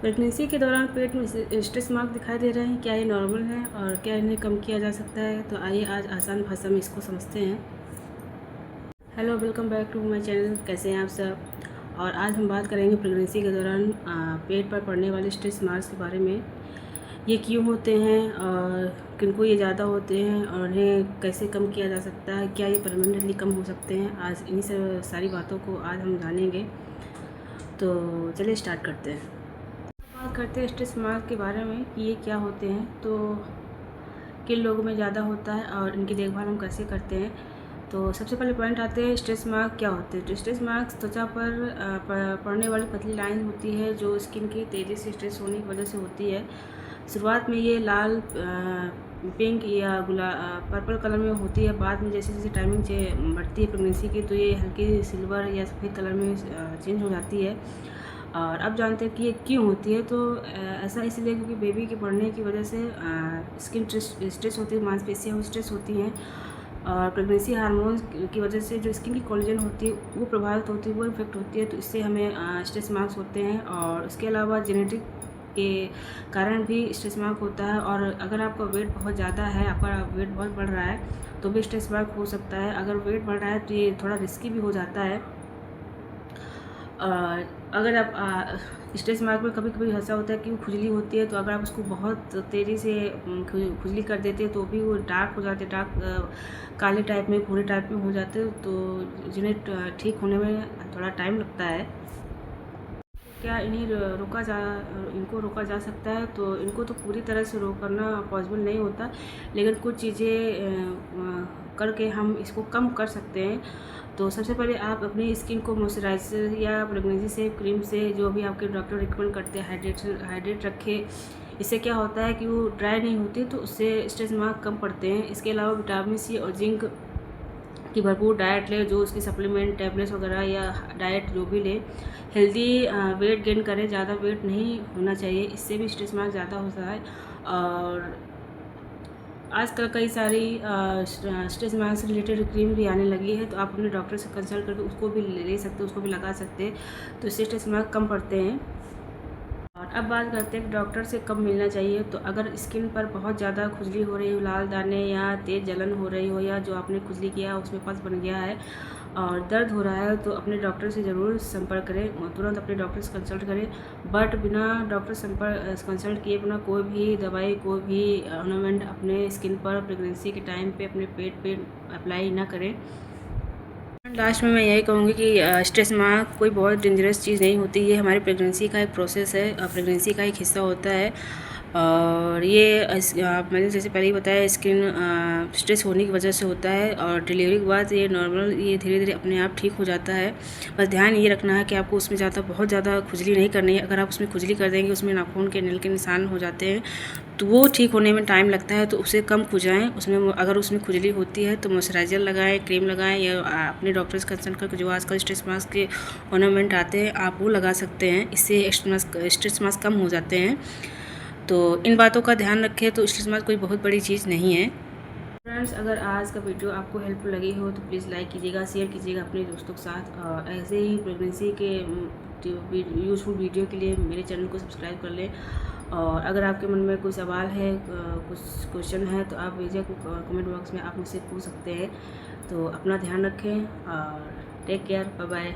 Pregnancy के दौरान पेट में स्ट्रेस मार्क दिखाई दे रहे हैं। क्या ये नॉर्मल है और क्या इन्हें कम किया जा सकता है? तो आइए आज आसान भाषा में इसको समझते हैं। Hello, welcome back to my channel. कैसे हैं आप सब? और आज हम बात करेंगे प्रेगनेंसी के दौरान पेट पर पड़ने वाले स्ट्रेस मार्क्स के बारे में। ये क्यों होते हैं और किनको ये ज़्यादा होते हैं और इन्हें कैसे कम किया जा सकता है? क्या ये परमानेंटली कम हो सकते हैं? आज इन्हीं से सारी बातों को आज हम जानेंगे। तो चलिए स्टार्ट करते हैं। बात करते हैं स्ट्रेस मार्क के बारे में कि ये क्या होते हैं, तो किन लोगों में ज़्यादा होता है और इनकी देखभाल हम कैसे करते हैं। तो सबसे पहले पॉइंट आते हैं स्ट्रेस मार्क क्या होते हैं। तो स्ट्रेस मार्क्स त्वचा पर पड़ने वाली पतली लाइन होती है जो स्किन की तेज़ी से स्ट्रेस होने की वजह से होती है। शुरुआत में ये लाल, पिंक या पर्पल कलर में होती है। बाद में जैसे जैसे टाइमिंग बढ़ती है प्रेगनेंसी की, तो ये हल्की सिल्वर या सफ़ेद कलर में चेंज हो जाती है। और अब जानते हैं कि ये क्यों होती है। तो ऐसा इसलिए क्योंकि बेबी के बढ़ने की वजह से स्किन स्ट्रेस होती है, मांसपेशियाँ स्ट्रेस होती हैं। और प्रेगनेंसी हार्मोन्स की वजह से जो स्किन की कोलेजन होती है वो प्रभावित होती है, वो इफेक्ट होती है। तो इससे हमें स्ट्रेस मार्क्स होते हैं। और इसके अलावा जेनेटिक के कारण भी स्ट्रेस मार्क होता है। और अगर आपका वेट बहुत ज़्यादा है, आपका वेट बहुत बढ़ रहा है, तो भी स्ट्रेस मार्क हो सकता है। अगर वेट बढ़ रहा है तो ये थोड़ा रिस्की भी हो जाता है। अगर आप स्ट्रेस मार्क में कभी कभी ऐसा होता है कि वो खुजली होती है, तो अगर आप उसको बहुत तेज़ी से खुजली कर देते हैं तो भी वो डार्क हो जाते, काले टाइप में, भूरे टाइप में हो जाते हैं। तो जिन्हें ठीक होने में थोड़ा टाइम लगता है। क्या इनको रोका जा सकता है? तो इनको तो पूरी तरह से रोकना पॉसिबल नहीं होता, लेकिन कुछ चीज़ें करके हम इसको कम कर सकते हैं। तो सबसे पहले आप अपनी स्किन को मॉइस्चराइज़र या प्रेगनेंसी सेफ क्रीम से, जो भी आपके डॉक्टर रिकमेंड करते हैं, हाइड्रेट रखें। इससे क्या होता है कि वो ड्राई नहीं होती, तो उससे स्ट्रेस मार्क कम पड़ते हैं। इसके अलावा विटामिन सी और जिंक की भरपूर डाइट लें, जो उसकी सप्लीमेंट, टैबलेट्स वगैरह या डाइट जो भी लें। हेल्दी वेट गेन करें, ज़्यादा वेट नहीं होना चाहिए, इससे भी स्ट्रेस मार्क ज़्यादा होता है। और आजकल कई सारी स्ट्रेस मार्क से रिलेटेड क्रीम भी आने लगी है, तो आप अपने डॉक्टर से कंसल्ट करके उसको भी ले सकते हैं, उसको भी लगा सकते हैं। तो इससे स्ट्रेस मार्क कम पड़ते हैं। और अब बात करते हैं कि डॉक्टर से कब मिलना चाहिए। तो अगर स्किन पर बहुत ज़्यादा खुजली हो रही हो, लाल दाने या तेज़ जलन हो रही हो, या जो आपने खुजली किया उसमें पस बन गया है और दर्द हो रहा है, तो अपने डॉक्टर से ज़रूर संपर्क करें। तुरंत अपने डॉक्टर से कंसल्ट करें। बट बिना डॉक्टर कंसल्ट किए बिना कोई भी दवाई, कोई भी ऑर्नामेंट अपने स्किन पर प्रेगनेंसी के टाइम पे अपने पेट पे अप्लाई ना करें। लास्ट में मैं यही कहूँगी कि स्ट्रेस मार्क कोई बहुत डेंजरस चीज़ नहीं होती। ये हमारी प्रेगनेंसी का एक प्रोसेस है, प्रेगनेंसी का एक हिस्सा होता है। और ये मैंने जैसे पहले ही बताया, स्किन स्ट्रेस होने की वजह से होता है। और डिलीवरी के बाद ये नॉर्मल, ये धीरे धीरे अपने आप ठीक हो जाता है। बस ध्यान ये रखना है कि आपको उसमें बहुत ज़्यादा खुजली नहीं करनी है। अगर आप उसमें खुजली कर देंगे, उसमें नाखून के नेल के निशान हो जाते हैं, तो वो ठीक होने में टाइम लगता है। तो उसे कम खुजाएँ। अगर उसमें खुजली होती है तो मॉइस्चराइज़र लगाएं, क्रीम लगाएं, या अपने डॉक्टर से कंसल्ट करके जो आजकल स्ट्रेस मास्क के ऑर्नामेंट आते हैं, आप वो लगा सकते हैं। इससे स्ट्रेस मास्क कम हो जाते हैं। तो इन बातों का ध्यान रखें। तो स्ट्रेस मास्क कोई बहुत बड़ी चीज़ नहीं है। फ्रेंड्स, अगर आज का वीडियो आपको हेल्पफुल लगी हो तो प्लीज़ लाइक कीजिएगा, शेयर कीजिएगा अपने दोस्तों के साथ। ऐसे ही प्रेगनेंसी के यूज़फुल वीडियो के लिए मेरे चैनल को सब्सक्राइब कर लें। और अगर आपके मन में कोई सवाल है, कुछ क्वेश्चन है, तो आप भेजिए कमेंट बॉक्स में, आप मुझसे पूछ सकते हैं। तो अपना ध्यान रखें और टेक केयर, बाय बाय।